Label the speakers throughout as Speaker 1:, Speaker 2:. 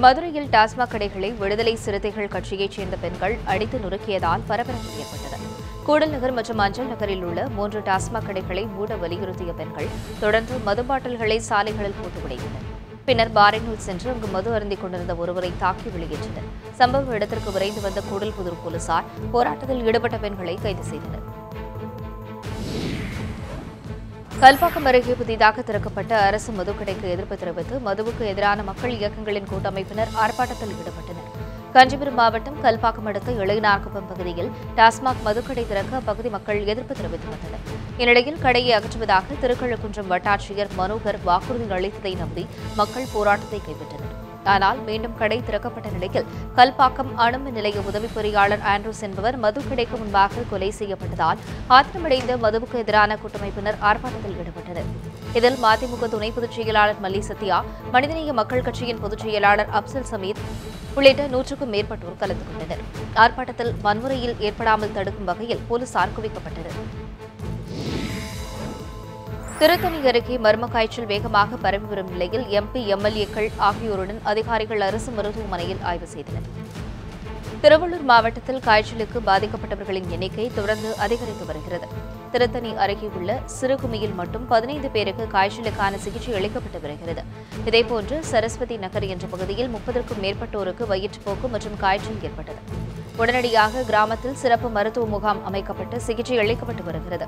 Speaker 1: மதுரையில் டாஸ்மாக் கடைகளை விடுதலை சிறுத்தைகள் கட்சியைச் சேர்ந்த பெண்கள் அடித்து நொறுக்கியதால் பரபரப்பு ஏற்பட்டது. கூடல் நகர் மற்றும் அஞ்சல் நகரில் உள்ள 3 டாஸ்மாக் கடைகளை மூட வலியுறுத்திய பெண்கள் தொடர்ந்து மது பாட்டில்களை சாலைகளில் போட்டு உடைத்தனர். பின்னர் பாரினுள் சென்று அங்கு மது அருந்திக் கொண்டிருந்த ஒருவரை தாக்கி வெளியேற்றினர். சம்பவ இடத்திற்கு விரைந்து வந்த கூடல்புதூர் போலீசார் போராட்டத்தில் ஈடுபட்ட பெண்களை கைது செய்தனர். கல்பாக்கம் அருகே புதிதாக திறக்கப்பட்ட அரசு மதுக்கடைக்கு எதிர்ப்பு தெரிவித்து மதுவுக்கு எதிரான மக்கள் இயக்கங்களின் கூட்டமைப்பினர் ஆர்ப்பாட்டத்தில் ஈடுபட்டனர். காஞ்சிபுரம் மாவட்டம் கல்பாக்கம் அடுத்த இளையனார்குப்பம் பகுதியில் டாஸ்மாக் மதுக்கடை திறக்க அப்பகுதி மக்கள் எதிர்ப்பு தெரிவித்து வந்தனர். இந்நிலையில் கடையை அகற்றுவதாக திருக்கழுக்குன்றம் வட்டாட்சியர் மனோகர் வாக்குறுதி அளித்ததை நம்பி மக்கள் போராட்டத்தை கைவிட்டனர். ஆனால் மீண்டும் கடை திறக்கப்பட்ட நிலையில் கல்பாக்கம் அணுமின் நிலைய உதவி பொறியாளர் ஆண்ட்ரூஸ் என்பவர் மதுக்கடைக்கு முன்பாக கொலை செய்யப்பட்டதால் ஆத்திரமடைந்த மதுவுக்கு எதிரான கூட்டமைப்பினர் ஆர்ப்பாட்டத்தில் ஈடுபட்டனர். இதில் மதிமுக துணை பொதுச் செயலாளர் மல்லி சத்யா, மனிதநேய மக்கள் கட்சியின் பொதுச் செயலாளர் அப்சல் சமீத் உள்ளிட்ட 100க்கும் மேற்பட்டோர் கலந்து கொண்டனர். ஆர்ப்பாட்டத்தில் வன்முறையில் ஏற்படாமல் தடுக்கும் வகையில் போலீசார் குவிக்கப்பட்டனர். திருத்தணி அருகே மர்ம காய்ச்சல் வேகமாக பரவி வரும் நிலையில் எம்பி, எம்எல்ஏக்கள் ஆகியோருடன் அதிகாரிகள் அரசு மருத்துவமனையில் ஆய்வு செய்தனர். திருவள்ளூர் மாவட்டத்தில் காய்ச்சலுக்கு பாதிக்கப்பட்டவர்களின் எண்ணிக்கை தொடர்ந்து அதிகரித்து வருகிறது. திருத்தணி அருகே உள்ள சிறுகுமியில் மட்டும் 15 பேருக்கு காய்ச்சலுக்கான சிகிச்சை அளிக்கப்பட்டு வருகிறது. இதேபோன்று சரஸ்வதி நகர் என்ற பகுதியில் 30க்கும் மேற்பட்டோருக்கு வயிற்றுப்போக்கு மற்றும் காய்ச்சல் ஏற்பட்டது. உடனடியாக கிராமத்தில் சிறப்பு மருத்துவ முகாம் அமைக்கப்பட்டு சிகிச்சை அளிக்கப்பட்டு வருகிறது.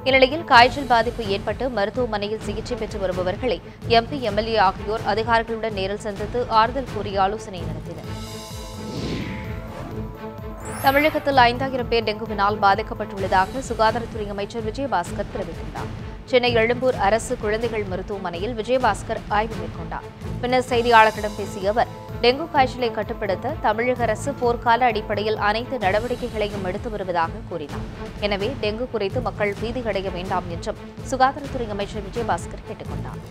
Speaker 1: இந்நிலையில் காய்ச்சல் பாதிப்பு ஏற்பட்டு மருத்துவமனையில் சிகிச்சை பெற்று வருபவர்களை எம்பி, எம்எல்ஏ ஆகியோர் அதிகாரிகளுடன் நேரில் சந்தித்து ஆறுதல் கூறி ஆலோசனை நடத்தினர். தமிழகத்தில் 5000 பேர் டெங்குவினால் பாதிக்கப்பட்டுள்ளதாக சுகாதாரத்துறை அமைச்சர் விஜயபாஸ்கர் தெரிவித்துள்ளார். சென்னை எழும்பூர் அரசு குழந்தைகள் மருத்துவமனையில் விஜயபாஸ்கர் ஆய்வு மேற்கொண்டார். பின்னர் செய்தியாளர்களிடம் பேசிய அவர், டெங்கு காய்ச்சலை கட்டுப்படுத்த தமிழக அரசு போர்க்கால அடிப்படையில் அனைத்து நடவடிக்கைகளையும் எடுத்து வருவதாக கூறினார். எனவே டெங்கு குறித்து மக்கள் பீதியடைய வேண்டாம் என்றும் சுகாதாரத்துறை அமைச்சர் விஜயபாஸ்கர் கேட்டுக் கொண்டார்.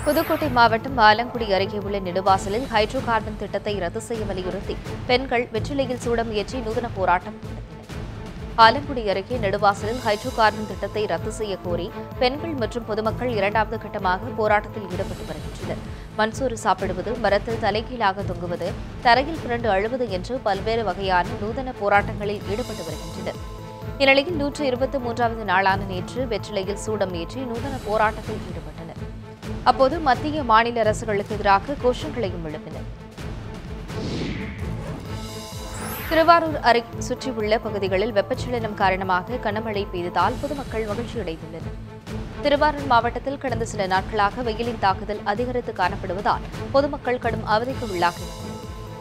Speaker 1: புதுக்கோட்டை மாவட்டம் ஆலங்குடி அருகே உள்ள நெடுவாசலில் ஹைட்ரோ கார்பன் திட்டத்தை ரத்து செய்ய வலியுறுத்தி பெண்கள் வெற்றிலையில் சூடம் ஏற்றி நூதன போராட்டம் நடத்தினர். ஆலங்குடி அருகே நெடுவாசலில் ஹைட்ரோ கார்பன் திட்டத்தை ரத்து செய்ய கோரி பெண்கள் மற்றும் பொதுமக்கள் 2வது கட்டமாக போராட்டத்தில் ஈடுபட்டு வருகின்றனர். மண்சோறு சாப்பிடுவது, மரத்தில் தலைகீழாக தொங்குவது, தரையில் புரண்டு அழுவது என்று பல்வேறு வகையான நூதன போராட்டங்களில் ஈடுபட்டு வருகின்றனர். இந்நிலையில் 123வது நாளான நேற்று வெற்றிலையில் சூடம் ஏற்றி நூதன போராட்டத்தில் ஈடுபட்டனர். அப்போது மத்திய, மாநில அரசுகளுக்கு எதிராக கோஷங்களையும் எழுப்பினர். திருவாரூர் அருகே சுற்றியுள்ள பகுதிகளில் வெப்பச்சலனம் காரணமாக கனமழை பெய்ததால் பொதுமக்கள் மகிழ்ச்சியடைந்துள்ளனர். திருவாரூர் மாவட்டத்தில் கடந்த சில நாட்களாக வெயிலின் தாக்குதல் அதிகரித்து காணப்படுவதால் பொதுமக்கள் கடும் அவதிக்கு உள்ளாகியுள்ளனர்.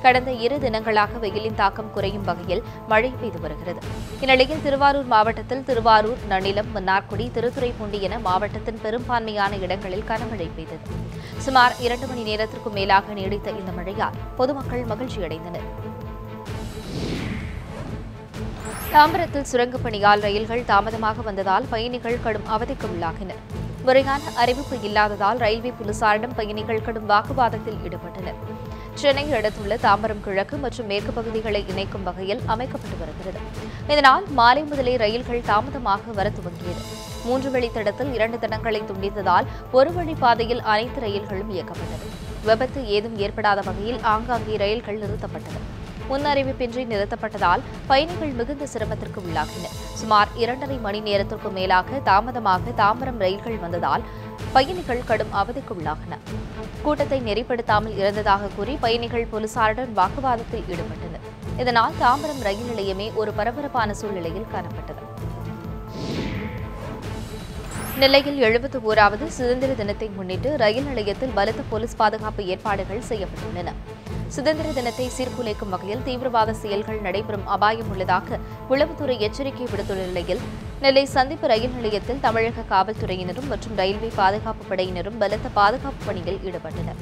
Speaker 1: கடந்த 2 தினங்களாக வெயிலின் தாக்கம் குறையும் வகையில் மழை பெய்து வருகிறது. இந்நிலையில் திருவாரூர் மாவட்டத்தில் திருவாரூர், நன்னிலம், மன்னார்குடி, திருத்துறைப்பூண்டி என மாவட்டத்தின் பெரும்பான்மையான இடங்களில் கனமழை பெய்தது. சுமார் 2 மணி நேரத்திற்கும் மேலாக நீடித்த இந்த மழையால் பொதுமக்கள் மகிழ்ச்சியடைந்தனர். தாம்பரத்தில் சுரங்கப் பணியால் ரயில்கள் தாமதமாக வந்ததால் பயணிகள் கடும் அவதிக்கு உள்ளாகினர். முறையான அறிவிப்பு இல்லாததால் ரயில்வே போலீசாரிடம் பயணிகள் கடும் வாக்குவாதத்தில் ஈடுபட்டனர். சென்னையை அடுத்துள்ள தாம்பரம் கிழக்கு மற்றும் மேற்கு பகுதிகளை இணைக்கும் வகையில் அமைக்கப்பட்டு வருகிறது. இதனால் மாலை முதலே ரயில்கள் தாமதமாக வர துவங்கியது. 3 வழித்தடத்தில் 2 தடங்களை துண்டித்ததால் ஒரு வழி பாதையில் அனைத்து ரயில்களும் இயக்கப்பட்டது. விபத்து ஏதும் ஏற்படாத வகையில் ஆங்காங்கே ரயில்கள் நிறுத்தப்பட்டது. முன்னறிவிப்பின்றி நிறுத்தப்பட்டதால் பயணிகள் மிகுந்த சிரமத்திற்கு உள்ளாகினர். சுமார் 2.5 மணி நேரத்திற்கும் மேலாக தாமதமாக தாம்பரம் ரயில்கள் வந்ததால் பயணிகள் கடும் அவதிக்கு உள்ளாகினர். கூட்டத்தை நெறிப்படுத்தாமல் இருந்ததாக கூறி பயணிகள் போலீசாருடன் வாக்குவாதத்தில் ஈடுபட்டனர். இதனால் தாம்பரம் ரயில் நிலையமே ஒரு பரபரப்பான சூழ்நிலையில் காணப்பட்டது. நெல்லையில் 71வது சுதந்திர தினத்தை முன்னிட்டு ரயில் நிலையத்தில் பலத்த போலீஸ் பாதுகாப்பு ஏற்பாடுகள் செய்யப்பட்டுள்ளன. சுதந்திர தினத்தை சீர்குலைக்கும் வகையில் தீவிரவாத செயல்கள் நடைபெறும் அபாயம் உள்ளதாக உளவுத்துறை எச்சரிக்கை விடுத்துள்ள நிலையில் நெல்லை சந்திப்பு ரயில் நிலையத்தில் தமிழக காவல்துறையினரும் மற்றும் ரயில்வே பாதுகாப்பு படையினரும் பலத்த பாதுகாப்பு பணியில் ஈடுபட்டனர்.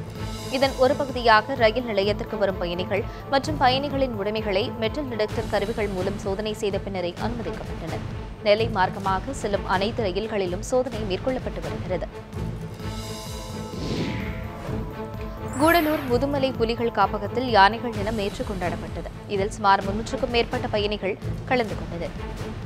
Speaker 1: இதன் ஒரு பகுதியாக ரயில் நிலையத்திற்கு வரும் பயணிகள் மற்றும் பயணிகளின் உடைமைகளை மெட்டல் டிடெக்டர் கருவிகள் மூலம் சோதனை செய்த பின்னரே அனுமதிக்கப்பட்டனர். நெல்லை மார்க்கமாக செல்லும் அனைத்து ரயில்களிலும் சோதனை மேற்கொள்ளப்பட்டு வருகிறது. கூடலூர் முதுமலை புலிகள் காப்பகத்தில் யானைகள் தினம் நேற்று கொண்டாடப்பட்டது. இதில் சுமார் 300க்கும் மேற்பட்ட பயணிகள் கலந்து கொண்டனர்.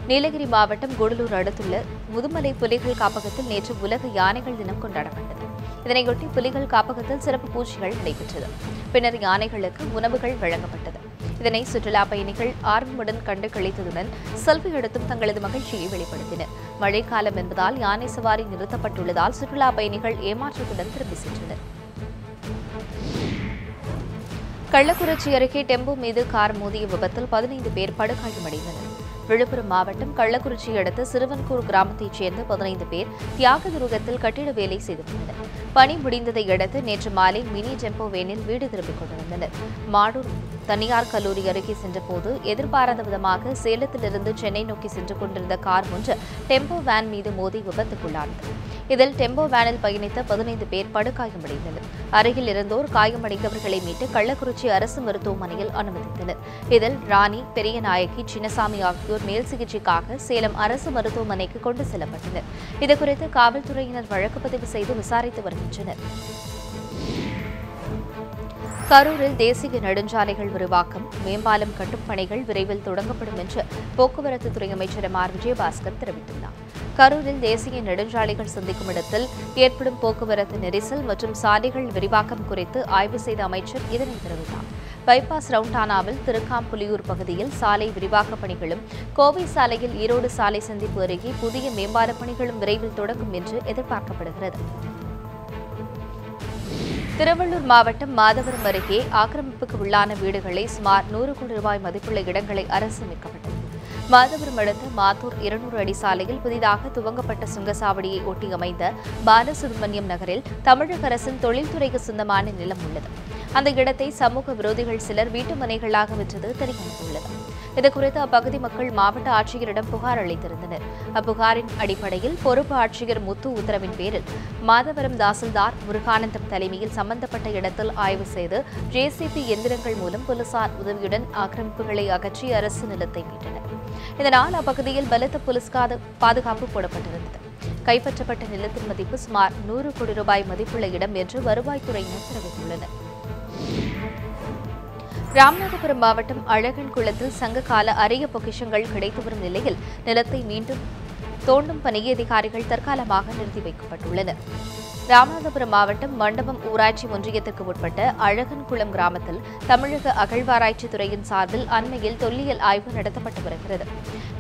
Speaker 1: நீலகிரி மாவட்டம் கூடலூர் அடுத்துள்ள முதுமலை புலிகள் காப்பகத்தில் நேற்று உலக யானைகள் தினம் கொண்டாடப்பட்டது. இதனையொட்டி புலிகள் காப்பகத்தில் சிறப்பு பூஜைகள் நடைபெற்றது. பின்னர் யானைகளுக்கு உணவுகள் வழங்கப்பட்டது. இதனை சுற்றுலா பயணிகள் ஆர்வமுடன் கண்டு களித்ததுடன் செல்ஃபி எடுத்தும் தங்களது மகிழ்ச்சியை வெளிப்படுத்தினர். மழைக்காலம் என்பதால் யானை சவாரி நிறுத்தப்பட்டுள்ளதால் சுற்றுலா பயணிகள் ஏமாற்றத்துடன் திரும்பி சென்றனர். கள்ளக்குறிச்சி அருகே டெம்போ மீது கார் மோதிய விபத்தில் 15 பேர் படுகாயமடைந்தனர். விழுப்புரம் மாவட்டம் கள்ளக்குறிச்சி அடுத்த சிறுவன்கூர் கிராமத்தைச் சேர்ந்த 15 பேர் தியாகதுருகத்தில் கட்டிட வேலை செய்து வந்தனர். பணி முடிந்ததை அடுத்து நேற்று மாலை மினி டெம்போ வேனில் வீடு திரும்பிக் கொண்டிருந்தனர். மாடூர் தனியார் கல்லூரி அருகே சென்றபோது எதிர்பாராத விதமாக சேலத்திலிருந்து சென்னை நோக்கி சென்று கொண்டிருந்த கார் ஒன்று டெம்போ வேன் மீது மோதி விபத்துக்குள்ளானது. இதில் டெம்போ வேனில் பயணித்த 15 பேர் படுகாயமடைந்தனர். அருகில் இருந்தோர் காயமடைந்தவர்களை மீட்டு கள்ளக்குறிச்சி அரசு மருத்துவமனையில் அனுமதித்தனர். இதில் ராணி, பெரியநாயகி, சின்னசாமி ஆகியோர் மேல் சிகிச்சைக்காக சேலம் அரசு மருத்துவமனைக்கு கொண்டு செல்லப்பட்டனர். இதுகுறித்து காவல்துறையினர் வழக்கு பதிவு செய்து விசாரித்து வருகின்றனர். கரூரில் தேசிய நெடுஞ்சாலைகள் விரிவாக்கம், மேம்பாலம் கட்டும் பணிகள் விரைவில் தொடங்கப்படும் என்று போக்குவரத்து துறை அமைச்சர் ஆர். விஜயபாஸ்கர் தெரிவித்துள்ளார். கரூரில் தேசிய நெடுஞ்சாலைகள் சந்திக்கும் இடத்தில் ஏற்படும் போக்குவரத்து நெரிசல் மற்றும் சாலைகள் விரிவாக்கம் குறித்து ஆய்வு செய்த அமைச்சர் இதனை தெரிவித்தார். பைபாஸ் ரவுண்டானாவில் திருக்காம்புலியூர் பகுதியில் சாலை விரிவாக்கப் பணிகளும், கோவை சாலையில் ஈரோடு சாலை சந்திப்பு அருகே புதிய மேம்பாலப் பணிகளும் விரைவில் தொடங்கும் என்று எதிர்பார்க்கப்படுகிறது. திருவள்ளூர் மாவட்டம் மாதவரம் அருகே ஆக்கிரமிப்புக்கு உள்ளான வீடுகளை சுமார் 100 கோடி ரூபாய் மதிப்புள்ள இடங்களை அரசு மீட்கப்பட்டது. மாதவரம் அடுத்த மாத்தூர் 200 அடி சாலையில் புதிதாக துவங்கப்பட்ட சுங்கசாவடியை ஒட்டி அமைந்த பாலசுப்ரமணியம் நகரில் தமிழக அரசின் தொழில்துறைக்கு சொந்தமான நிலம் உள்ளது. அந்த இடத்தை சமூக விரோதிகள் சிலர் வீட்டு மனைகளாக விற்றது தெரியவந்துள்ளது. இதுகுறித்து அப்பகுதி மக்கள் மாவட்ட ஆட்சியரிடம் புகார் அளித்திருந்தனர். அப்புகாரின் அடிப்படையில் பொறுப்பு ஆட்சியர் முத்து உத்தரவின் பேரில் மாதவரம் தாசில்தார் முருகானந்தம் தலைமையில் சம்பந்தப்பட்ட இடத்தில் ஆய்வு செய்து ஜேசிபி எந்திரங்கள் மூலம் போலீசார் உதவியுடன் ஆக்கிரமிப்புகளை அகற்றி அரசு நிலத்தை மீட்டனர். இதனால் அப்பகுதியில் பலத்த போலீஸ் பாதுகாப்பு போடப்பட்டிருந்தது. கைப்பற்றப்பட்ட நிலத்தின் மதிப்பு சுமார் 100 கோடி ரூபாய் மதிப்புள்ள இடம் என்று வருவாய்த்துறையினர் தெரிவித்துள்ளனர். ராமநாதபுரம் மாவட்டம் அழகன்குளத்தில் சங்ககால அரிய பொக்கிஷங்கள் கிடைத்து வரும் நிலையில் நிலத்தை மீண்டும் தோண்டும் பணியை அதிகாரிகள் தற்காலிகமாக நிறுத்தி வைக்கப்பட்டுள்ளனர். ராமநாதபுரம் மாவட்டம் மண்டபம் ஊராட்சி ஒன்றியத்திற்கு உட்பட்ட அழகன்குளம் கிராமத்தில் தமிழக அகழ்வாராய்ச்சித் துறையின் சார்பில் அண்மையில் தொல்லியல் ஆய்வு நடத்தப்பட்டு வருகிறது.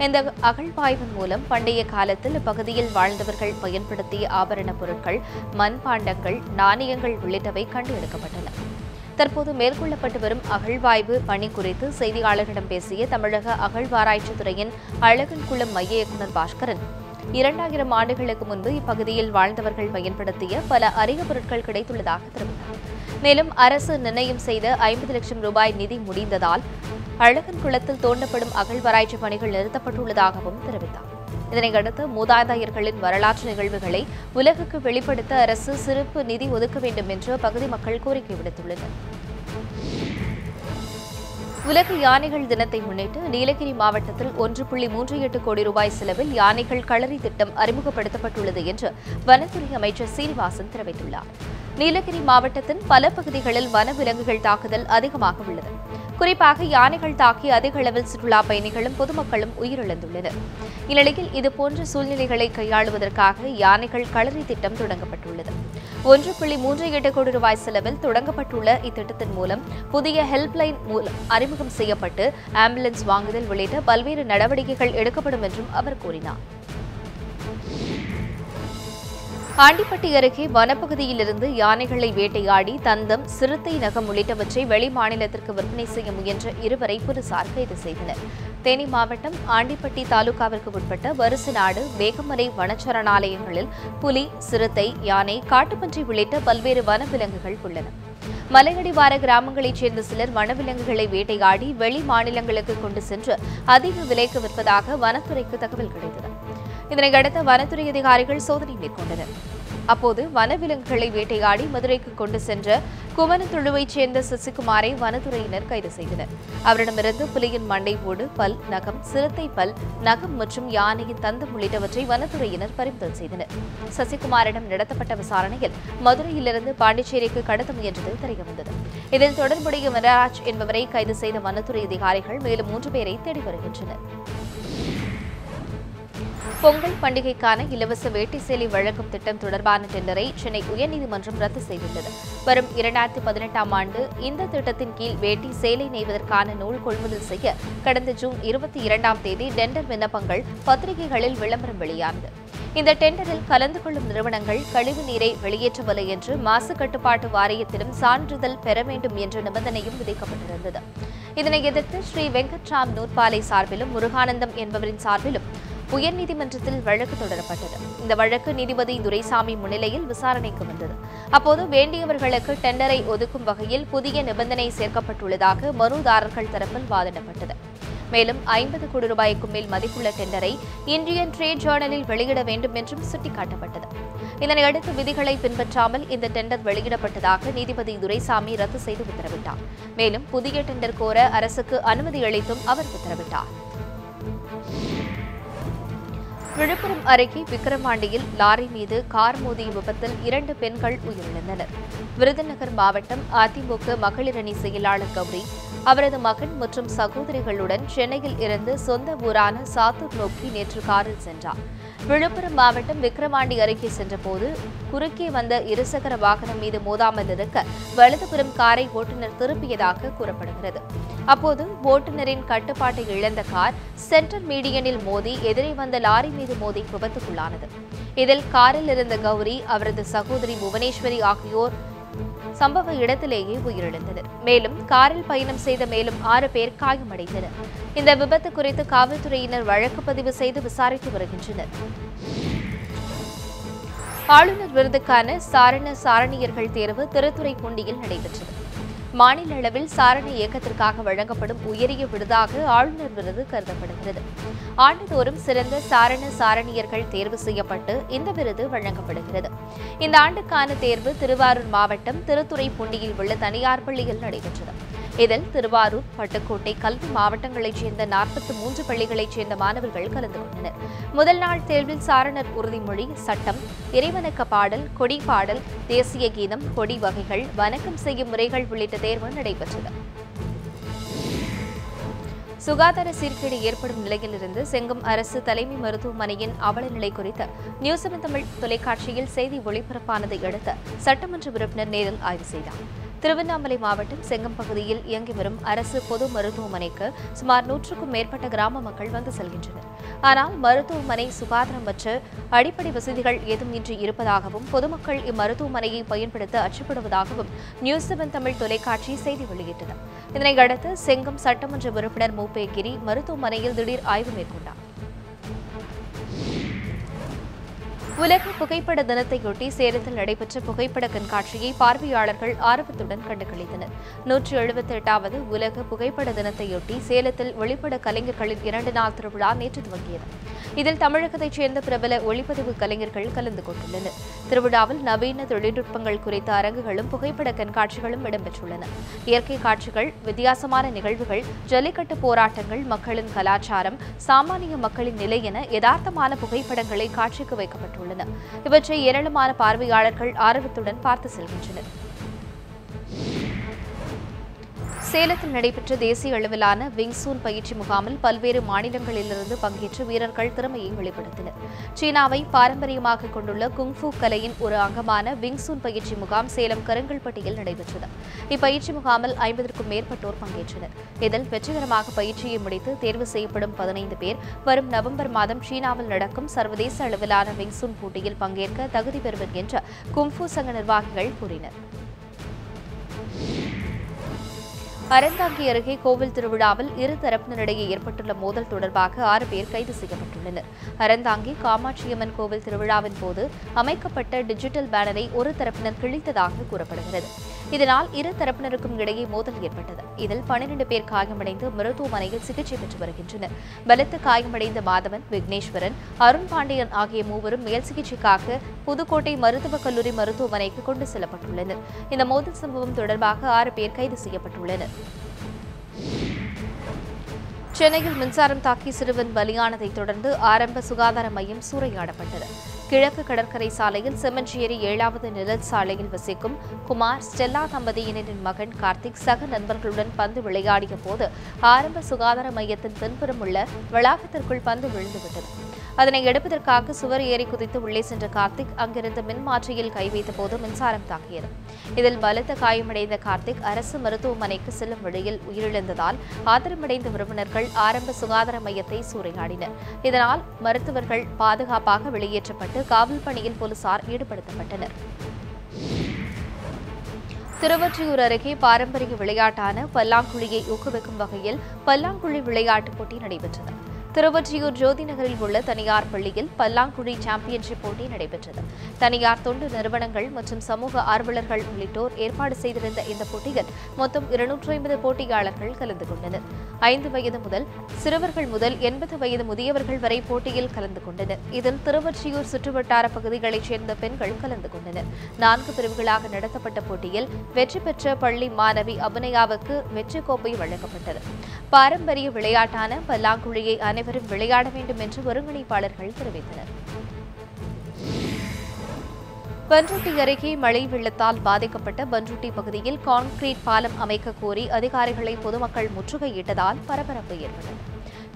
Speaker 1: இந்த அகழ்வாய்வின் மூலம் பண்டைய காலத்தில் இப்பகுதியில் வாழ்ந்தவர்கள் பயன்படுத்திய ஆபரணப் பொருட்கள், மண்பாண்டங்கள், நாணயங்கள் உள்ளிட்டவை கண்டு எடுக்கப்பட்டன. தற்போது மேற்கொள்ளப்பட்டு வரும் அகழ்வாய்வு பணி குறித்து செய்தியாளர்களிடம் பேசிய தமிழக அகழ்வாராய்ச்சித் துறையின் அழகன்குளம் மைய இயக்குநர் பாஸ்கரன், 2000 ஆண்டுகளுக்கு முன்பு இப்பகுதியில் வாழ்ந்தவர்கள் பயன்படுத்திய பல அரிய பொருட்கள் கிடைத்துள்ளதாக தெரிவித்தார். மேலும் அரசு நிர்ணயம் செய்த 50 லட்சம் ரூபாய் நிதி முடிந்ததால் அழகன்குளத்தில் தோண்டப்படும் அகழ்வாராய்ச்சி பணிகள் நிறுத்தப்பட்டுள்ளதாகவும் தெரிவித்தார். இதனையடுத்து மூதாதையர்களின் வரலாற்று நிகழ்வுகளை உலகுக்கு வெளிப்படுத்த அரசு சிறப்பு நிதி ஒதுக்க வேண்டும் என்று பகுதி மக்கள் கோரிக்கை விடுத்துள்ளனர். உலக யானைகள் தினத்தை முன்னிட்டு நீலகிரி மாவட்டத்தில் 1.38 கோடி ரூபாய் செலவில் யானைகள் களரி திட்டம் அறிமுகப்படுத்தப்பட்டுள்ளது என்று வனத்துறை அமைச்சர் சீனிவாசன் தெரிவித்துள்ளார். நீலகிரி மாவட்டத்தின் பல பகுதிகளில் வனவிலங்குகள் தாக்குதல் அதிகமாக உள்ளது. குறிப்பாக யானைகள் தாக்கி அதிக அளவில் சுற்றுலா பயணிகளும் பொதுமக்களும் உயிரிழந்துள்ளனர். இந்நிலையில் இதுபோன்ற சூழ்நிலைகளை கையாளுவதற்காக யானைகள் களரி திட்டம் தொடங்கப்பட்டுள்ளது. 1.38 கோடி ரூபாய் செலவில் தொடங்கப்பட்டுள்ள இத்திட்டத்தின் மூலம் புதிய ஹெல்ப்லைன் அறிமுகம் செய்யப்பட்டு ஆம்புலன்ஸ் வாங்குதல் உள்ளிட்ட பல்வேறு நடவடிக்கைகள் எடுக்கப்படும் என்றும் அவர் கூறினார். ஆண்டிப்பட்டி அருகே வனப்பகுதியிலிருந்து யானைகளை வேட்டையாடி தந்தம், சிறுத்தை நகம் உள்ளிட்டவற்றை வெளிமாநிலத்திற்கு விற்பனை செய்ய முயன்ற 2வரை போலீசார் கைது செய்தனர். தேனி மாவட்டம் ஆண்டிப்பட்டி தாலுகாவிற்கு உட்பட்ட வருசநாடு, வேகமலை வனச்சரணாலயங்களில் புலி, சிறுத்தை, யானை, காட்டுப்பன்றி உள்ளிட்ட பல்வேறு வனவிலங்குகள் உள்ளன. மலையடிவார கிராமங்களைச் சேர்ந்த சிலர் வனவிலங்குகளை வேட்டையாடி வெளி மாநிலங்களுக்கு கொண்டு சென்று அதிக விலைக்கு விற்பதாக வனத்துறைக்கு தகவல் கிடைத்தது. இதனையடுத்து வனத்துறை அதிகாரிகள் சோதனை மேற்கொண்டனர். அப்போது வனவிலங்குகளை வேட்டையாடி மதுரைக்கு கொண்டு சென்ற குமணத்துழுவைச் சேர்ந்த சசிகுமாரை வனத்துறையினர் கைது செய்தனர். அவரிடமிருந்து புலியின் மண்டை ஓடு, பல், நகம், சிறுத்தை பல், நகம் மற்றும் யானையின் தந்தம் உள்ளிட்டவற்றை வனத்துறையினர் பறிமுதல் செய்தனர். சசிகுமாரிடம் நடத்தப்பட்ட விசாரணையில் மதுரையிலிருந்து பாண்டிச்சேரிக்கு கடத்த முயன்றது தெரியவந்தது. இதில் தொடர்புடைய மனராஜ் என்பவரை கைது செய்த வனத்துறை அதிகாரிகள் மேலும் 3 பேரை தேடி வருகின்றனர். பொங்கல் பண்டிகைக்கான இலவச வேட்டி சேலை வழங்கும் திட்டம் தொடர்பான டெண்டரை சென்னை உயர்நீதிமன்றம் ரத்து செய்துள்ளது. வரும் 2018ஆம் ஆண்டு இந்த திட்டத்தின் கீழ் வேட்டி சேலை நெய்வதற்கான நூல் கொள்முதல் செய்ய கடந்த ஜூன் 22ஆம் தேதி டெண்டர் விண்ணப்பங்கள் பத்திரிகைகளில் விளம்பரம் வெளியானது. இந்த டெண்டரில் கலந்து கொள்ளும் நிறுவனங்கள் கழிவு நீரை வெளியேற்றவில்லை என்று மாசு கட்டுப்பாட்டு வாரியத்திடம் சான்றிதழ் பெற வேண்டும் என்ற நிபந்தனையும் விதிக்கப்பட்டிருந்தது. இதனை எதிர்த்து ஸ்ரீ வெங்கட்ராம் நூற்பாலை சார்பிலும் முருகானந்தம் என்பவரின் சார்பிலும் உயர்நீதிமன்றத்தில் வழக்கு தொடரப்பட்டது. இந்த வழக்கு நீதிபதி துரைசாமி முன்னிலையில் விசாரணைக்கு வந்தது. அப்போது வேண்டியவர்களுக்கு டெண்டரை ஒதுக்கும் வகையில் புதிய நிபந்தனை சேர்க்கப்பட்டுள்ளதாக மனுதாரர்கள் தரப்பில் வாதிடப்பட்டது. மேலும் 50 கோடி ரூபாய்க்கும் மேல் மதிப்புள்ள டெண்டரை இந்தியன் ட்ரேட் ஜேர்னலில் வெளியிட வேண்டும் என்றும் சுட்டிக்காட்டப்பட்டது. இதனையடுத்து விதிகளை பின்பற்றாமல் இந்த டெண்டர் வெளியிடப்பட்டதாக நீதிபதி துரைசாமி ரத்து செய்து உத்தரவிட்டார். மேலும் புதிய டெண்டர் கோர அரசுக்கு அனுமதி அளித்தும் அவர் உத்தரவிட்டார். விழுப்புரம் அருகே விக்கிரவாண்டியில் லாரி மீது கார் மோதிய விபத்தில் 2 பெண்கள் உயிரிழந்தனர். விருதுநகர் மாவட்டம் அதிமுக மகளிர் அணி செயலாளர் கௌரி அவரது மகன் மற்றும் சகோதரிகளுடன் சென்னையில் இருந்து சொந்த ஊரான சாத்தூர் நோக்கி நேற்று காரில் சென்றார். விழுப்புரம் மாவட்டம் விக்கிரவாண்டி அருகே சென்றபோது குறுக்கே வந்த இருசக்கர வாகனம் மீது மோதாமல் இருக்க வலதுபுறம் காரை ஓட்டுநர் திருப்பியதாக கூறப்படுகிறது. அப்போது ஓட்டுநரின் கட்டுப்பாட்டை இழந்த கார் சென்டர் மீடியனில் மோதி எதிரே வந்த லாரி மீது மோதி விபத்துக்குள்ளானது. இதில் காரில் இருந்த கௌரி, அவரது சகோதரி புவனேஸ்வரி ஆகியோர் சம்பவ இடத்திலேயே உயிரிழந்தனர். மேலும் காரில் பயணம் செய்த மேலும் 6 பேர் காயமடைந்தனர். இந்த விபத்து குறித்து காவல்துறையினர் வழக்கு பதிவு செய்து விசாரித்து வருகின்றனர். ஆளுநர் விருதுக்கான சாரணியர்கள் தேர்வு திருத்துறைப்பூண்டியில் நடைபெற்றது. மாநில அளவில் சாரண இயக்கத்திற்காக வழங்கப்படும் உயரிய விருதாக ஆளுநர் விருது கருதப்படுகிறது. ஆண்டுதோறும் சிறந்த சாரணியர்கள் தேர்வு செய்யப்பட்டு இந்த விருது வழங்கப்படுகிறது. இந்த ஆண்டுக்கான தேர்வு திருவாரூர் மாவட்டம் திருத்துறைப்பூண்டியில் உள்ள தனியார் பள்ளியில் நடைபெற்றது. இதில் திருவாரூர், பட்டுக்கோட்டை, கல்வி மாவட்டங்களைச் சேர்ந்த 43 பள்ளிகளைச் சேர்ந்த மாணவர்கள் கலந்து கொண்டனர். முதல் நாள் தேர்வில் சாரணர் உறுதிமொழி, சட்டம், இறைவணக்க பாடல், கொடி பாடல், தேசிய கீதம், கொடி வகைகள், வணக்கம் செய்யும் முறைகள் உள்ளிட்ட தேர்வு நடைபெற்றது. சுகாதார சீர்கேடு ஏற்படும் நிலையிலிருந்து செங்கம் அரசு தலைமை மருத்துவமனையின் அவல நிலை குறித்து நியூஸ்7 தமிழ் தொலைக்காட்சியில் செய்தி ஒளிபரப்பானதை அடுத்து சட்டமன்ற உறுப்பினர் நேரில் ஆய்வு செய்தார். திருவண்ணாமலை மாவட்டம் செங்கம் பகுதியில் இயங்கி வரும் அரசு பொது மருத்துவமனைக்கு சுமார் 100க்கும் மேற்பட்ட கிராம மக்கள் வந்து செல்கின்றனர். ஆனால் மருத்துவமனை சுகாதாரமற்ற அடிப்படை வசதிகள் ஏதுமின்றி இருப்பதாகவும் பொதுமக்கள் இம்மருத்துவமனையை பயன்படுத்த அச்சப்படுவதாகவும் நியூஸ்7 தமிழ் தொலைக்காட்சி செய்தி வெளியிட்டது. இதனையடுத்து செங்கம் சட்டமன்ற உறுப்பினர் மூப்பேகிரி மருத்துவமனையில் திடீர் ஆய்வு மேற்கொண்டார். உலக புகைப்பட தினத்தையொட்டி சேலத்தில் நடைபெற்ற புகைப்பட கண்காட்சியை பார்வையாளர்கள் ஆர்வத்துடன் கண்டுகளித்தனர். 178வது உலக புகைப்பட தினத்தையொட்டி சேலத்தில் ஒளிப்பட கலைஞர்களின் 2 நாள் திருவிழா நேற்று துவங்கியது. இதில் தமிழகத்தைச் சேர்ந்த பிரபல ஒளிப்பதிவு கலைஞர்கள் கலந்து கொண்டுள்ளனர். திருவிழாவில் நவீன தொழில்நுட்பங்கள் குறித்த அரங்குகளும் புகைப்பட கண்காட்சிகளும் இடம்பெற்றுள்ளன. இயற்கை காட்சிகள், வித்தியாசமான நிகழ்வுகள், ஜல்லிக்கட்டு போராட்டங்கள், மக்களின் கலாச்சாரம், சாமானிய மக்களின் நிலை என யதார்த்தமான புகைப்படங்களை காட்சிக்கு வைக்கப்பட்டுள்ளன. இவற்றை ஏராளமான பார்வையாளர்கள் ஆர்வத்துடன் பார்த்து செல்கின்றனர். சேலத்தில் நடைபெற்ற தேசிய அளவிலான விங்சூன் பயிற்சி முகாமில் பல்வேறு மாநிலங்களிலிருந்து பங்கேற்ற வீரர்கள் திறமையை வெளிப்படுத்தினர். சீனாவை பாரம்பரியமாக கொண்டுள்ள குங்ஃபூ கலையின் ஒரு அங்கமான விங்சூன் பயிற்சி முகாம் சேலம் கருங்கல்பட்டியில் நடைபெற்றது. இப்பயிற்சி முகாமில் 50க்கும் மேற்பட்டோர் பங்கேற்றனர். இதில் வெற்றிகரமாக பயிற்சியை முடித்து தேர்வு செய்யப்படும் 15 பேர் வரும் நவம்பர் மாதம் சீனாவில் நடக்கும் சர்வதேச அளவிலான விங்சூன் போட்டியில் பங்கேற்க தகுதி பெறுவர் என்று குங்ஃபூ சங்க நிர்வாகிகள் கூறினர். அறந்தாங்கி அருகே கோவில் திருவிழாவில் இரு தரப்பினரிடையே ஏற்பட்டுள்ள மோதல் தொடர்பாக 6 பேர் கைது செய்யப்பட்டுள்ளனர். அறந்தாங்கி காமாட்சியம்மன் கோவில் திருவிழாவின் போது அமைக்கப்பட்ட டிஜிட்டல் பேனரை ஒரு தரப்பினர் கிழித்ததாக கூறப்படுகிறது. இதனால் இரு தரப்பினருக்கும் இடையே மோதல் ஏற்பட்டது. இதில் 12 பேர் காயமடைந்து மருத்துவமனையில் சிகிச்சை பெற்று வருகின்றனர். பலத்த காயமடைந்த மாதவன், விக்னேஸ்வரன், அருண் பாண்டியன் ஆகிய மூவரும் மேல் சிகிச்சைக்காக புதுக்கோட்டை மருத்துவக் கல்லூரி மருத்துவமனைக்கு கொண்டு செல்லப்பட்டுள்ளனர். இந்த மோதல் சம்பவம் தொடர்பாக 6 பேர் கைது செய்யப்பட்டுள்ளனர். சென்னையில் மின்சாரம் தாக்கி சிறுவன் பலியானதை தொடர்ந்து ஆரம்ப சுகாதார மையம் சூறையாடப்பட்டது. கிழக்கு கடற்கரை சாலையில் செம்மஞ்சேரி 7வது நிழல் சாலையில் வசிக்கும் குமார், ஸ்டெல்லா தம்பதியினரின் மகன் கார்த்திக் சக நண்பர்களுடன் பந்து விளையாடிய போது ஆரம்ப சுகாதார மையத்தின் பின்புறம் உள்ள வளாகத்திற்குள் பந்து விழுந்துவிட்டது. அதனை எடுப்பதற்காக சுவர் ஏறி குதித்து உள்ளே சென்ற கார்த்திக் அங்கிருந்த மின்மாற்றியில் கை வைத்த போது மின்சாரம் தாக்கியது. இதில் பலத்த காயமடைந்த கார்த்திக் அரசு மருத்துவமனைக்கு செல்லும் வழியில் உயிரிழந்ததால் ஆத்திரமடைந்த உறவினர்கள் ஆரம்ப சுகாதார மையத்தை சூறையாடினர். இதனால் மருத்துவர்கள் பாதுகாப்பாக வெளியேற்றப்பட்டு காவல் பணியில் போலீசார் ஈடுபடுத்தப்பட்டனர். திருவொற்றியூர் அருகே பாரம்பரிய விளையாட்டான பல்லாங்குழியை ஊக்குவிக்கும் வகையில் பல்லாங்குழி விளையாட்டுப் போட்டி நடைபெற்றது. திருவொற்றியூர் ஜோதி நகரில் உள்ள தனியார் பள்ளியில் பல்லாங்குழி சாம்பியன்ஷிப் போட்டி நடைபெற்றது. தனியார் தொண்டு நிறுவனங்கள் மற்றும் சமூக ஆர்வலர்கள் உள்ளிட்டோர் ஏற்பாடு செய்திருந்த இந்த போட்டியில் மொத்தம் 250 போட்டியாளர்கள் கலந்து கொண்டனர். 5 வயது முதல் சிறுவர்கள் முதல் 80 வயது முதியவர்கள் வரை போட்டியில் கலந்து கொண்டனர். இதில் திருவொற்றியூர் சுற்றுவட்டார பகுதிகளைச் சேர்ந்த பெண்கள் கலந்து கொண்டனர். 4 பிரிவுகளாக நடத்தப்பட்ட போட்டியில் வெற்றி பெற்ற பள்ளி மாணவி அபிநயாவுக்கு வெற்றி கோப்பை வழங்கப்பட்டது. பாரம்பரிய விளையாட்டான பல்லாங்குழியை அனைவரும் விளையாட வேண்டும் என்று ஒருங்கிணைப்பாளர்கள் தெரிவித்தனர். பண்ருட்டி அருகே மழை வெள்ளத்தால் பாதிக்கப்பட்ட பண்ருட்டி பகுதியில் கான்கிரீட் பாலம் அமைக்க கோரி அதிகாரிகளை பொதுமக்கள் முற்றுகையிட்டதால் பரபரப்பு ஏற்பட்டது.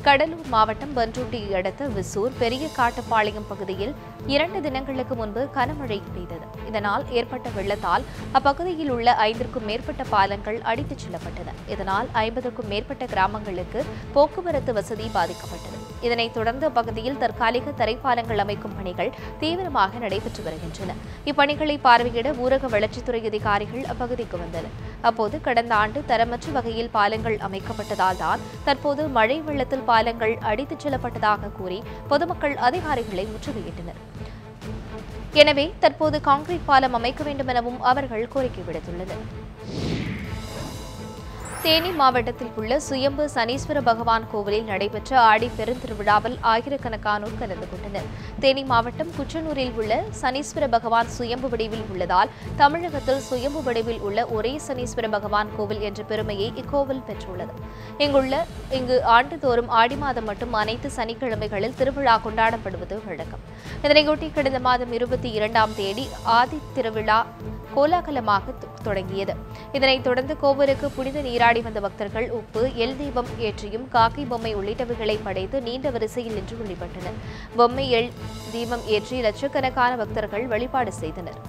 Speaker 1: கடலூர் மாவட்டம் பண்ருட்டியை அடுத்த விசூர் பெரிய காட்டுப்பாளையம் பகுதியில் 2 தினங்களுக்கு முன்பு கனமழை பெய்தது. இதனால் ஏற்பட்ட வெள்ளத்தால் அப்பகுதியில் உள்ள 5க்கும் மேற்பட்ட பாலங்கள் அடித்துச் செல்லப்பட்டன. இதனால் 50க்கும் மேற்பட்ட கிராமங்களுக்கு போக்குவரத்து வசதி பாதிக்கப்பட்டது. இதனைத் தொடர்ந்து அப்பகுதியில் தற்காலிக தரைப்பாலங்கள் அமைக்கும் பணிகள் தீவிரமாக நடைபெற்று வருகின்றன. இப்பணிகளை பார்வையிட ஊரக வளர்ச்சித்துறை அதிகாரிகள் அப்பகுதிக்கு வந்தனர். அப்போது கடந்த ஆண்டு தரமற்ற வகையில் பாலங்கள் அமைக்கப்பட்டதால் தான் தற்போது மழை வெள்ளத்தில் பாலங்கள் அடித்துச் செல்லப்பட்டதாக கூறி பொதுமக்கள் அதிகாரிகளை முற்றுகையிட்டனர். எனவே தற்போது கான்கிரீட் பாலம் அமைக்க வேண்டும் எனவும் அவர்கள் கோரிக்கை விடுத்துள்ளனர். தேனி மாவட்டத்தில் உள்ள சுயம்பு சனீஸ்வர பகவான் கோவிலில் நடைபெற்ற ஆடி பெருந்திருவிழாவில் ஆயிரக்கணக்கானோர் கலந்து கொண்டனர். தேனி மாவட்டம் குச்சனூரில் உள்ள சனீஸ்வர பகவான் சுயம்பு வடிவில் உள்ளதால் தமிழகத்தில் சுயம்பு வடிவில் உள்ள ஒரே சனீஸ்வர பகவான் கோவில் என்ற பெருமையை இக்கோவில் பெற்றுள்ளது. இங்கு ஆண்டுதோறும் ஆடி மாதம் மட்டும் அனைத்து சனிக்கிழமைகளில் திருவிழா கொண்டாடப்படுவது வழக்கம். இதனையொட்டி கடந்த மாதம் 22ஆம் தேதி ஆதி திருவிழா கோலாகலமாக தொடங்கியது. இதனைத் தொடர்ந்து கோவிலுக்கு புனித நீராடி வந்த பக்தர்கள் உப்பு, எல் தீபம் ஏற்றியும் காக்கை பொம்மை உள்ளிட்டவைகளை படைத்து நீண்ட வரிசையில் நின்று வழிபட்டனர். பொம்மை, எல் தீபம் ஏற்றி லட்சக்கணக்கான பக்தர்கள் வழிபாடு செய்தனர்.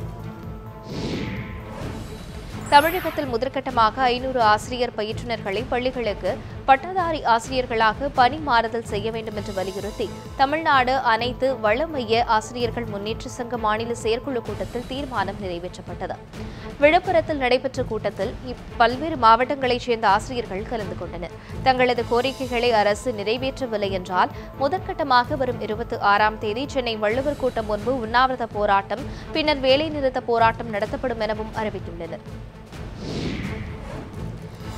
Speaker 1: தமிழகத்தில் முதற்கட்டமாக 500 ஆசிரியர் பயிற்றுநர்களை பள்ளிகளுக்கு பட்டதாரி ஆசிரியர்களாக பணி மாறுதல் செய்ய வேண்டும் என்று வலியுறுத்தி தமிழ்நாடு அனைத்து வள மைய ஆசிரியர்கள் முன்னேற்ற சங்க மாநில செயற்குழு கூட்டத்தில் தீர்மானம் நிறைவேற்றப்பட்டது. விழுப்புரத்தில் நடைபெற்ற கூட்டத்தில் பல்வேறு மாவட்டங்களைச் சேர்ந்த ஆசிரியர்கள் கலந்து கொண்டனர். தங்களது கோரிக்கைகளை அரசு நிறைவேற்றவில்லை என்றால் முதற்கட்டமாக வரும் 26ஆம் தேதி சென்னை வள்ளுவர் கூட்டம் முன்பு உண்ணாவிரத போராட்டம், பின்னர் வேலைநிறுத்த போராட்டம் நடத்தப்படும் எனவும் அறிவித்துள்ளனர்.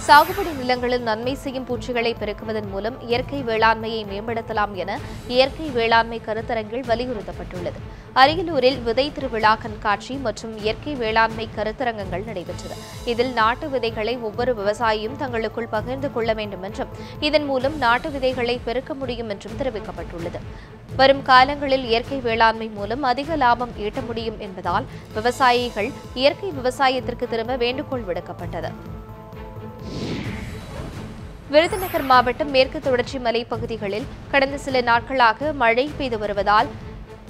Speaker 1: சாகுபடி நிலங்களில் நன்மை செய்யும் பூச்சிகளை பெருக்குவதன் மூலம் இயற்கை வேளாண்மையை மேம்படுத்தலாம் என இயற்கை வேளாண்மை கருத்தரங்கில் வலியுறுத்தப்பட்டுள்ளது. அரியலூரில் விதை திருவிழா கண்காட்சி மற்றும் இயற்கை வேளாண்மை கருத்தரங்கங்கள் நடைபெற்றது. இதில் நாட்டு விதைகளை ஒவ்வொரு விவசாயியும் தங்களுக்குள் பகிர்ந்து கொள்ள வேண்டும் என்றும் இதன் மூலம் நாட்டு விதைகளை பெருக்க முடியும் என்றும் தெரிவிக்கப்பட்டுள்ளது. வரும் காலங்களில் இயற்கை வேளாண்மை மூலம் அதிக லாபம் ஈட்ட முடியும் என்பதால் விவசாயிகள் இயற்கை விவசாயத்திற்கு திரும்ப வேண்டுகோள் விடுக்கப்பட்டது. விருதுநகர் மாவட்டம் மேற்கு தொடர்ச்சி மலைப்பகுதிகளில் கடந்த சில நாட்களாக மழை பெய்து வருவதால்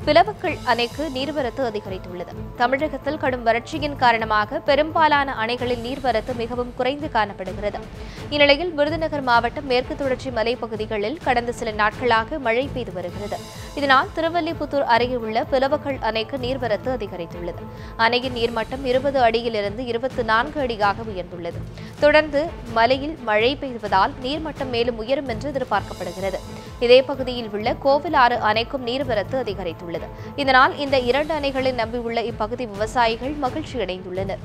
Speaker 1: பிளவக்கல் அணைக்கு நீர்வரத்து அதிகரித்துள்ளது. தமிழகத்தில் கடும் வறட்சியின் காரணமாக பெரும்பாலான அணைகளில் நீர்வரத்து மிகவும் குறைந்து காணப்படுகிறது. இந்நிலையில் விருதுநகர் மாவட்டம் மேற்கு தொடர்ச்சி மலைப்பகுதிகளில் கடந்த சில நாட்களாக மழை பெய்து வருகிறது. இதனால் திருவல்லிபுத்தூர் அருகே உள்ள பிளவக்கல் அணைக்கு நீர்வரத்து அதிகரித்துள்ளது. அணையின் நீர்மட்டம் 20 அடியிலிருந்து 24 அடியாக உயர்ந்துள்ளது. தொடர்ந்து மலையில் மழை பெய்வதால் நீர்மட்டம் மேலும் உயரும் என்று எதிர்பார்க்கப்படுகிறது. இதே பகுதியில் உள்ள கோவிலாறு அணைக்கும் நீர்வரத்து அதிகரித்துள்ளது. இதனால் இந்த 2 அணைகளை நம்பியுள்ள இப்பகுதி விவசாயிகள் மகிழ்ச்சியடைந்துள்ளனர்.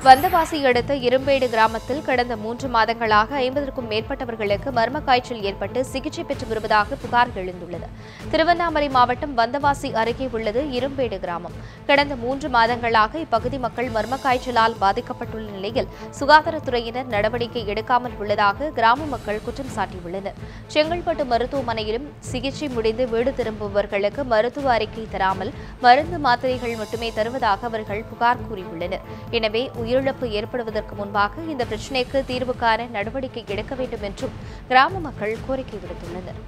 Speaker 1: வந்தவாசி அடுத்த இரும்பேடு கிராமத்தில் கடந்த 3 மாதங்களாக 50க்கும் மேற்பட்டவர்களுக்கு மர்ம காய்ச்சல் ஏற்பட்டு சிகிச்சை பெற்று வருவதாக புகார் எழுந்துள்ளது. திருவண்ணாமலை மாவட்டம் வந்தவாசி அருகே உள்ளது இரும்பேடு கிராமம். கடந்த 3 மாதங்களாக இப்பகுதி மக்கள் மர்ம காய்ச்சலால் பாதிக்கப்பட்டுள்ள நிலையில் சுகாதாரத்துறையினர் நடவடிக்கை எடுக்காமல் உள்ளதாக கிராம மக்கள் குற்றம் சாட்டியுள்ளனர். செங்கல்பட்டு மருத்துவமனையிலும் சிகிச்சை முடிந்து வீடு திரும்புபவர்களுக்கு மருத்துவ அறிக்கை தராமல் மருந்து மாத்திரைகள் மட்டுமே தருவதாக அவர்கள் புகார் கூறியுள்ளனர். எனவே உயிரிழப்பு ஏற்படுவதற்கு முன்பாக இந்த பிரச்சினைக்கு தீர்வு காண நடவடிக்கை எடுக்க வேண்டும் என்றும் கிராம மக்கள் கோரிக்கை விடுத்துள்ளனர்.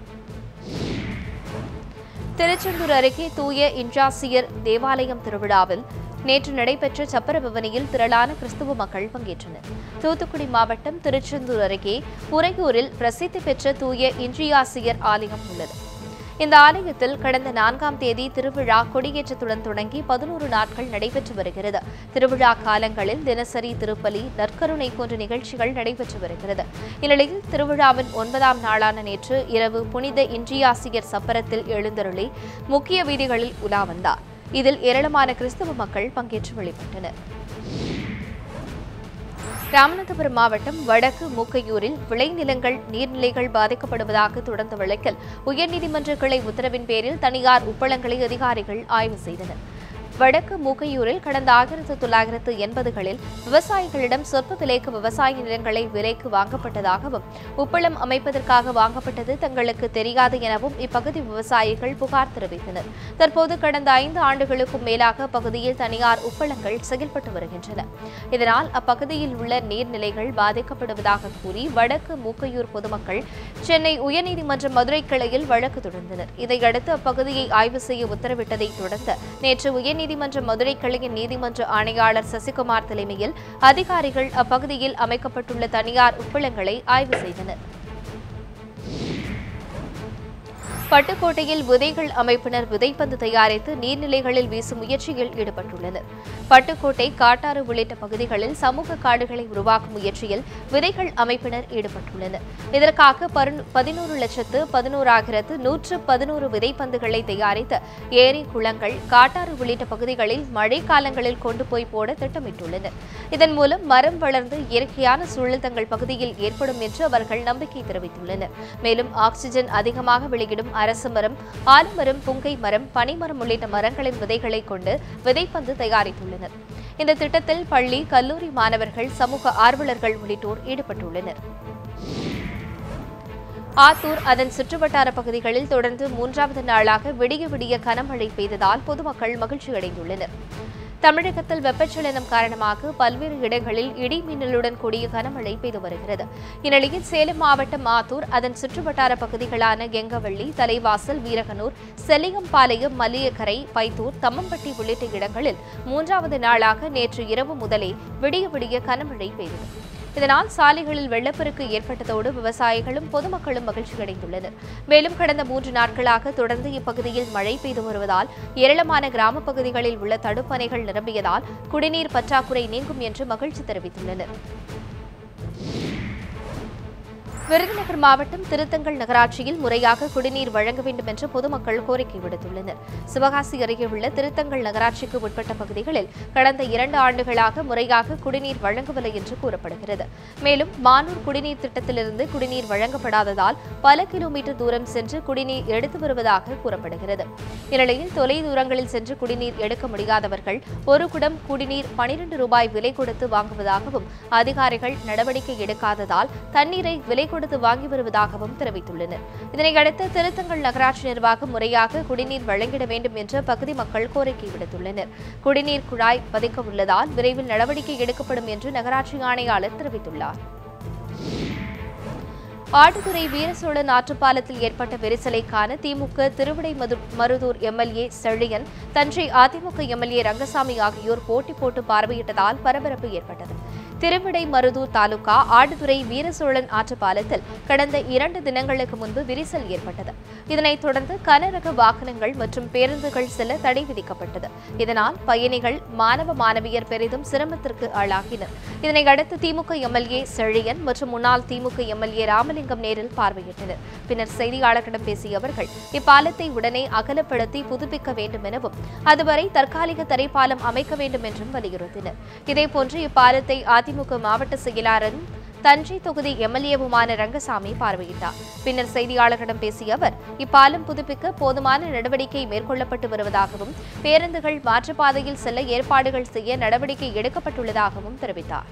Speaker 1: திருச்செந்தூர் அருகே தூய இன்ஜாசியர் தேவாலயம் திருவிழாவில் நேற்று நடைபெற்ற சப்பர பவனியில் திரளான கிறிஸ்துவ மக்கள் பங்கேற்றனர். தூத்துக்குடி மாவட்டம் திருச்செந்தூர் அருகே உறையூரில் பிரசித்தி பெற்ற தூய இன்ஜியாசியர் ஆலயம் உள்ளது. இந்த ஆலயத்தில் கடந்த 4ஆம் தேதி திருவிழா கொடியேற்றத்துடன் தொடங்கி 11 நாட்கள் நடைபெற்று வருகிறது. திருவிழா காலங்களில் தினசரி திருப்பலி, நற்கருணை போன்ற நிகழ்ச்சிகள் நடைபெற்று வருகிறது. இந்நிலையில் திருவிழாவின் 9ஆம் நாளான நேற்று இரவு புனித இன்ஜியாசியர் சப்பரத்தில் எழுந்தருளி முக்கிய வீதிகளில் உலா வந்தார். இதில் ஏராளமான கிறிஸ்தவ மக்கள் பங்கேற்று வழிபட்டனர். ராமநாதபுரம் மாவட்டம் வடக்கு மூக்கையூரில் விளைநிலங்கள், நீர்நிலைகள் பாதிக்கப்படுவதாக தொடர்ந்த வழக்கில் உயர்நீதிமன்ற கிளை உத்தரவின் பேரில் தனியார் உப்பளங்களை அதிகாரிகள் ஆய்வு செய்தனர். வடக்கு மூக்கையூரில் கடந்த 1980களில் விவசாயிகளிடம் சொற்ப விலைக்கு விவசாய நிலங்களை விலைக்கு வாங்கப்பட்டதாகவும், உப்பளம் அமைப்பதற்காக வாங்கப்பட்டது தங்களுக்கு தெரியாது எனவும் இப்பகுதி விவசாயிகள் புகார் தெரிவித்தனர். தற்போது கடந்த 5 ஆண்டுகளுக்கும் மேலாக அப்பகுதியில் தனியார் உப்பளங்கள் செயல்பட்டு வருகின்றன. இதனால் அப்பகுதியில் உள்ள நீர்நிலைகள் பாதிக்கப்படுவதாக கூறி வடக்கு மூக்கையூர் பொதுமக்கள் சென்னை உயர்நீதிமன்ற மதுரை கிளையில் வழக்கு தொடர்ந்தனர். இதையடுத்து அப்பகுதியை ஆய்வு செய்ய உத்தரவிட்டதை தொடர்ந்து நேற்று உயர்நீதிமன்ற மதுரை கிளையின் நீதிமன்ற ஆணையாளர் சசிகுமார் தலைமையில் அதிகாரிகள் அப்பகுதியில் அமைக்கப்பட்டுள்ள தனியார் உப்பளங்களை ஆய்வு செய்தனர். பட்டுக்கோட்டையில் விதைகள் அமைப்பினர் விதைப்பந்து தயாரித்து நீர்நிலைகளில் வீசும் முயற்சியில் ஈடுபட்டுள்ளனர். பட்டுக்கோட்டை, காட்டாறு உள்ளிட்ட பகுதிகளில் சமூக காடுகளை உருவாக்கும் முயற்சியில் விதைகள் அமைப்பினர் ஈடுபட்டுள்ளனர். இதற்காக 11,11,111 விதைப்பந்துகளை தயாரித்து ஏரி, குளங்கள், காட்டாறு உள்ளிட்ட பகுதிகளில் மழை காலங்களில் கொண்டு போய் போட திட்டமிட்டுள்ளனர். இதன் மூலம் மரம் வளர்ந்து இயற்கையான சூழல் தங்கள் பகுதியில் ஏற்படும் என்று அவர்கள் நம்பிக்கை தெரிவித்துள்ளனர். மேலும் ஆக்சிஜன் அதிகமாக வெளியிடும் அரச மரம், ஆலமரம், புங்கை மரம், பனைமரம் உள்ளிட்ட மரங்களின் விதைகளை கொண்டு விதைப்பந்து தயாரித்துள்ளனர். இந்த திட்டத்தில் பள்ளி, கல்லூரி மாணவர்கள், சமூக ஆர்வலர்கள் உள்ளிட்டோர் ஈடுபட்டுள்ளனர். ஆத்தூர், அதன் சுற்றுவட்டார பகுதிகளில் தொடர்ந்து 3வது நாளாக விடிய விடிய கனமழை பெய்ததால் பொதுமக்கள் மகிழ்ச்சியடைந்துள்ளனர். தமிழகத்தில் வெப்பச்சலனம் காரணமாக பல்வேறு இடங்களில் இடி மின்னலுடன் கூடிய கனமழை பெய்து வருகிறது. இந்நிலையில் சேலம் மாவட்டம் ஆத்தூர், அதன் சுற்றுவட்டார பகுதிகளான கெங்கவள்ளி, தலைவாசல், வீரகனூர், செல்லியம்பாளையம், மல்லியக்கரை, பைத்தூர், தம்மம்பட்டி உள்ளிட்ட இடங்களில் 3வது நாளாக நேற்று இரவு முதலே விடிய விடிய கனமழை பெய்தது. இதனால் சாலைகளில் வெள்ளப்பெருக்கு ஏற்பட்டதோடு விவசாயிகளும் பொதுமக்களும் மகிழ்ச்சியடைந்துள்ளனர். மேலும் கடந்த 3 நாட்களாக தொடர்ந்து இப்பகுதியில் மழை பெய்து வருவதால் ஏராளமான கிராமப் பகுதிகளில் உள்ள தடுப்பணைகள் நிரம்பியதால் குடிநீர் பற்றாக்குறை நீங்கும் என்று மகிழ்ச்சி தெரிவித்துள்ளனர். விருதுநகர் மாவட்டம் திருத்தங்கல் நகராட்சியில் முறையாக குடிநீர் வழங்க வேண்டும் என்று பொதுமக்கள் கோரிக்கை விடுத்துள்ளனர். சிவகாசி அருகே உள்ள திருத்தங்கல் நகராட்சிக்கு உட்பட்ட பகுதிகளில் கடந்த 2 ஆண்டுகளாக முறையாக குடிநீர் வழங்கவில்லை என்று கூறப்படுகிறது. மேலும் மானூர் குடிநீர் திட்டத்திலிருந்து குடிநீர் வழங்கப்படாததால் பல கிலோமீட்டர் தூரம் சென்று குடிநீர் எடுத்து வருவதாக கூறப்படுகிறது. இந்நிலையில் தொலை தூரங்களில் சென்று குடிநீர் எடுக்க முடியாதவர்கள் ஒரு குடம் குடிநீர் 12 ரூபாய் விலை கொடுத்து வாங்குவதாகவும், அதிகாரிகள் நடவடிக்கை எடுக்காததால் தண்ணீரை விலை கொடுத்து வாங்கி வருவதாகவும் தெரிவித்துள்ளனர். இதனையடுத்து திருத்தங்கல் நகராட்சி நிர்வாகம் முறையாக குடிநீர் வழங்கிட வேண்டும் என்று பகுதி மக்கள் கோரிக்கை விடுத்துள்ளனர். குடிநீர் குழாய் பதிக்க உள்ளதால் விரைவில் நடவடிக்கை எடுக்கப்படும் என்று நகராட்சி ஆணையாளர் தெரிவித்துள்ளார். ஆடுதுறை வீரசோழன் ஆற்றுப்பாலத்தில் ஏற்பட்ட விரிசலை காண திமுக திருவிடைமருதூர் எம்எல்ஏ செழியன், தஞ்சை அதிமுக எம்எல்ஏ ரங்கசாமி ஆகியோர் போட்டி போட்டு பார்வையிட்டதால் பரபரப்பு ஏற்பட்டது. திருவிடைமருதூர் தாலுகா ஆடுதுறை வீரசோழன் ஆற்றுப்பாலத்தில் கடந்த 2 தினங்களுக்கு முன்பு விரிசல் ஏற்பட்டது. இதனைத் தொடர்ந்து கனரக வாகனங்கள் மற்றும் பேருந்துகள் செல்ல தடை விதிக்கப்பட்டது. இதனால் பயணிகள், மாணவ மாணவியர் பெரிதும் சிரமத்திற்கு ஆளாகினர். இதனையடுத்து திமுக எம்எல்ஏ செழியன் மற்றும் முன்னாள் திமுக எம்எல்ஏ ராமலிங்கம் நேரில் பார்வையிட்டனர். பின்னர் செய்தியாளர்களிடம் பேசிய அவர்கள் இப்பாலத்தை உடனே அகலப்படுத்தி புதுப்பிக்க வேண்டும் எனவும், அதுவரை தற்காலிக தரைப்பாலம் அமைக்க வேண்டும் என்றும் வலியுறுத்தினர். இதேபோன்று இப்பாலத்தை அதிமுக மாவட்ட செயலாளரும் தஞ்சை தொகுதி எம்எல்ஏவுமான ரங்கசாமி பார்வையிட்டார். பின்னர் செய்தியாளர்களிடம் பேசிய அவர் இப்பாலம் புதுப்பிக்க போதுமான நடவடிக்கை மேற்கொள்ளப்பட்டு வருவதாகவும், பேருந்துகள் மாற்றுப்பாதையில் செல்ல ஏற்பாடுகள் செய்ய நடவடிக்கை எடுக்கப்பட்டுள்ளதாகவும் தெரிவித்தார்.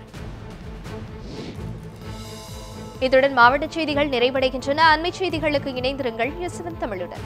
Speaker 1: இத்துடன் மாவட்ட செய்திகள் நிறைவடைகின்றன. அண்மைச் செய்திகளுக்கு இணைந்திருங்கள் News7 தமிழுடன்.